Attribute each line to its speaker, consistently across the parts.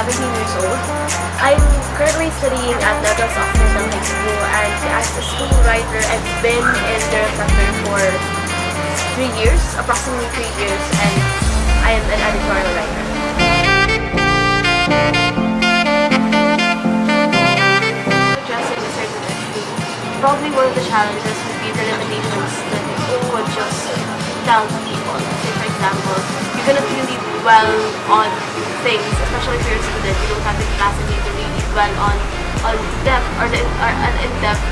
Speaker 1: 17 years old. I'm currently studying at Lagos Occidental High School, and as a school writer, I've been in the sector for 3 years, approximately 3 years, and I am an editorial writer. Addressing a certain issue, probably one of the challenges would be the limitations that you could just tell people. Say, for example, you cannot really dwell on things, especially if you're a student, you don't have the capacity to really dwell on depth or an in-depth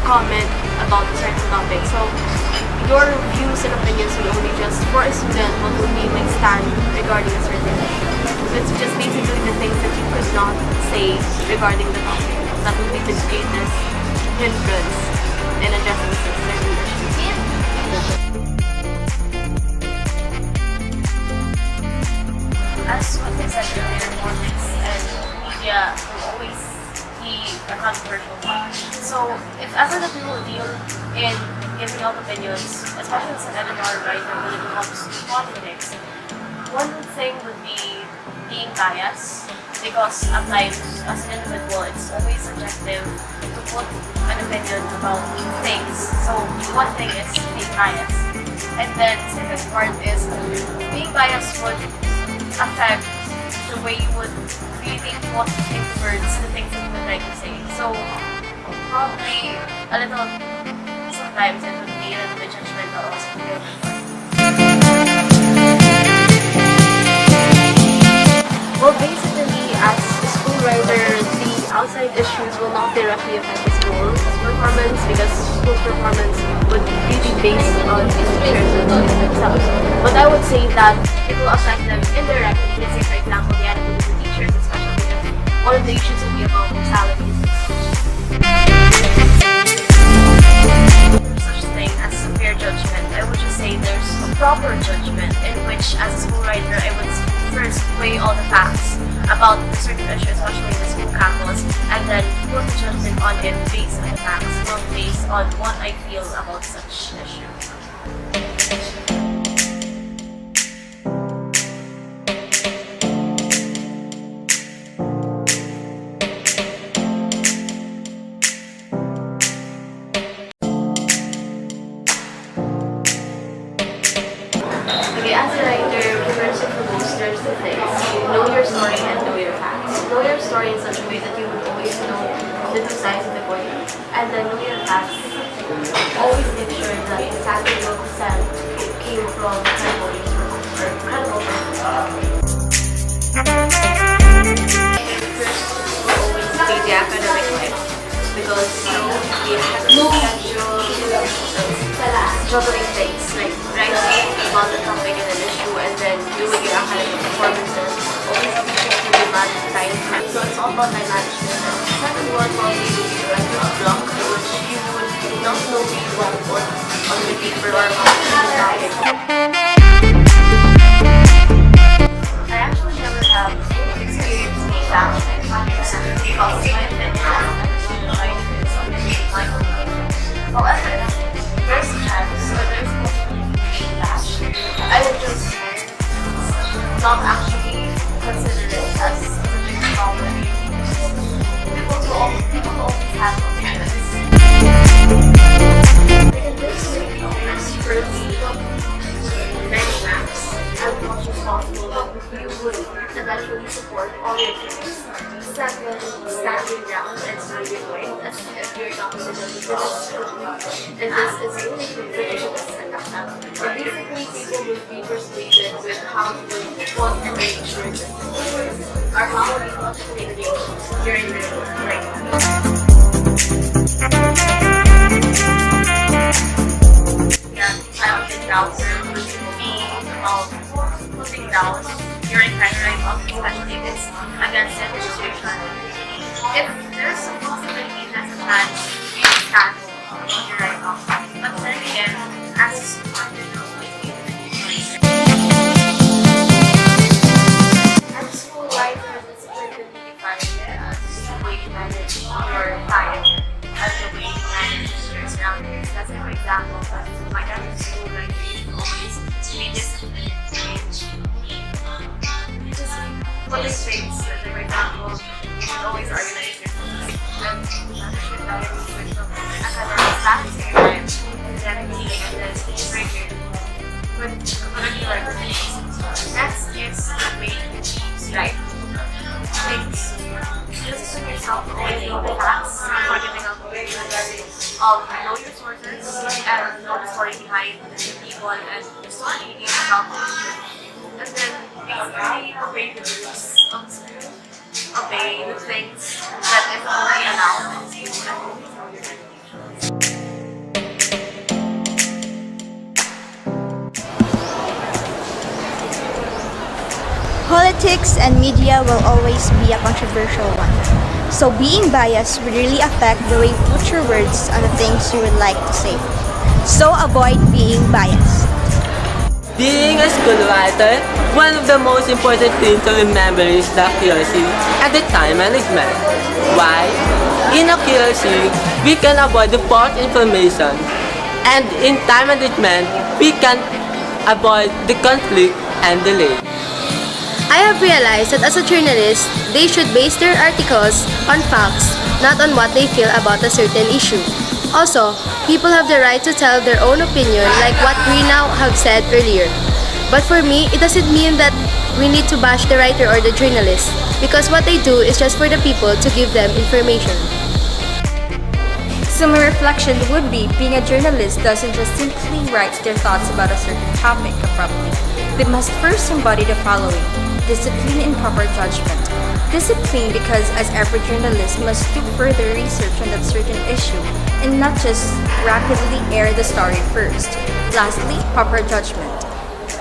Speaker 1: comment about a certain topic. So your views and opinions will only just, for a student, what would be my stand regarding a certain issue. So it's just basically the things that you could not say regarding the topic. That would be the greatest hindrance in addressing a certain issue. As what I said earlier, politics and media will always be a controversial one. So if ever that we will deal in giving out opinions, especially as an editorial writer when it comes to politics, one thing would be being biased, because at times as an individual it's always subjective to put an opinion about things. So one thing is being biased. And then the second part is being biased would affect the way you would really put into words the things that you would like to say. So probably a little, sometimes it would be a little bit judgmental also. Well, basically, as a school writer, the outside issues will not directly affect the school's performance, because school performance would really be based on the teachers and students themselves. But I would say that it will affect them indirectly. Let's say, for example, the attitude of the teachers, especially if one of the issues will be about their salaries. There's such a thing as a fair judgment. I would just say there's a proper judgment in which, as a school writer, I would first weigh all the facts about a certain issue, especially in the school campus, and then put the judgment on it based on the facts, not based on what I feel about such issue. Okay, as a writer, first and foremost, there's the things. Know your story and know your facts. Know your story in such a way that you would always know the two sides of the coin. And then know your facts. Always make sure that exactly what you said came from credible sources or credible sources. First will always be the academic life. Because no juggling things, like writing about the topic and an issue and then doing your academic performances, always to be managed time. So it's all about time management. The second one probably would be writing a blog, which you would not know really what to put on the paper or on the topic. I actually never have experience being passionate because of my opinion. However, there's a chance, or there's a possibility that I would just not actually consider it as a big problem. People will always have opinions. In this way, first, many maps as much as possible that you would eventually support all your dreams. Second, stand your ground and stand your point as if you're not considered and this is really prejudice and that. So basically, people will be persuaded with how you want to make sure that or how you want to make things during your right. Yeah, I often doubt would be about putting down your entire right of, especially if it's against the administration. If there's a possibility, there's a chance you can stand on your right of. But then again, as a supporter, as a school life, discipline can be defined as the way you manage your time, as the way you manage your surroundings. That's for example, my dad in school, like, always be disciplined. What they say know your sources and know the story behind the people and the story about the issue. And then basically obey the rules of the school, obey the things that is only allowed in school and only tell your regulations.
Speaker 2: Politics and media will always be a controversial one. So being biased would really affect the way you put your words on the things you would like to say. So avoid being biased.
Speaker 3: Being a school writer, one of the most important things to remember is the accuracy and the time management. Why? In accuracy, we can avoid the false information, and in time management, we can avoid the conflict and delay.
Speaker 4: I have realized that as a journalist, they should base their articles on facts, not on what they feel about a certain issue. Also, people have the right to tell their own opinion like what we now have said earlier. But for me, it doesn't mean that we need to bash the writer or the journalist, because what they do is just for the people to give them information.
Speaker 5: So my reflection would be, being a journalist doesn't just simply write their thoughts about a certain topic abruptly. They must first embody the following: discipline and proper judgment. Discipline because as every journalist must do further research on that certain issue and not just rapidly air the story first. Lastly, proper judgment.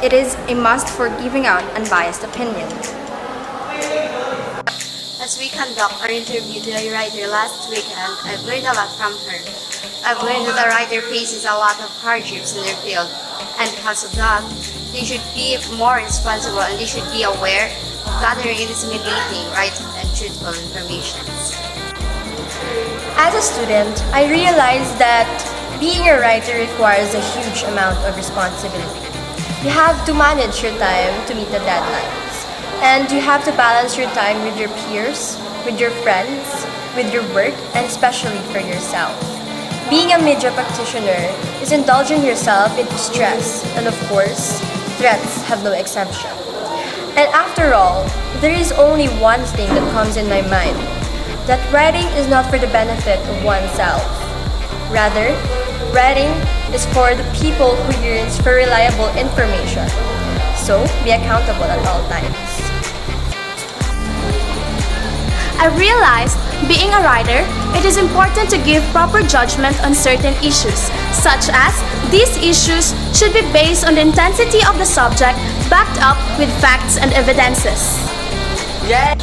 Speaker 5: It is a must for giving out unbiased opinion.
Speaker 6: As we conduct our interview to a writer last weekend, I've learned a lot from her. I've learned that a writer faces a lot of hardships in their field, and because of that, they should be more responsible and they should be aware of gathering and disseminating right and truthful information.
Speaker 5: As a student, I realized that being a writer requires a huge amount of responsibility. You have to manage your time to meet the deadlines. And you have to balance your time with your peers, with your friends, with your work, and especially for yourself. Being a media practitioner is indulging yourself into stress, and of course, threats have no exemption. And after all, there is only one thing that comes in my mind, that writing is not for the benefit of oneself. Rather, writing is for the people who yearns for reliable information. So, be accountable at all times.
Speaker 7: I realized, being a writer, it is important to give proper judgment on certain issues, such as these issues should be based on the intensity of the subject, backed up with facts and evidences.
Speaker 3: Yes!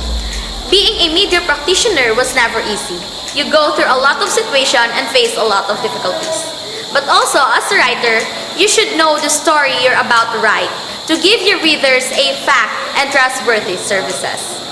Speaker 4: Being a media practitioner was never easy. You go through a lot of situations and face a lot of difficulties. But also, as a writer, you should know the story you're about to write to give your readers a fact and trustworthy services.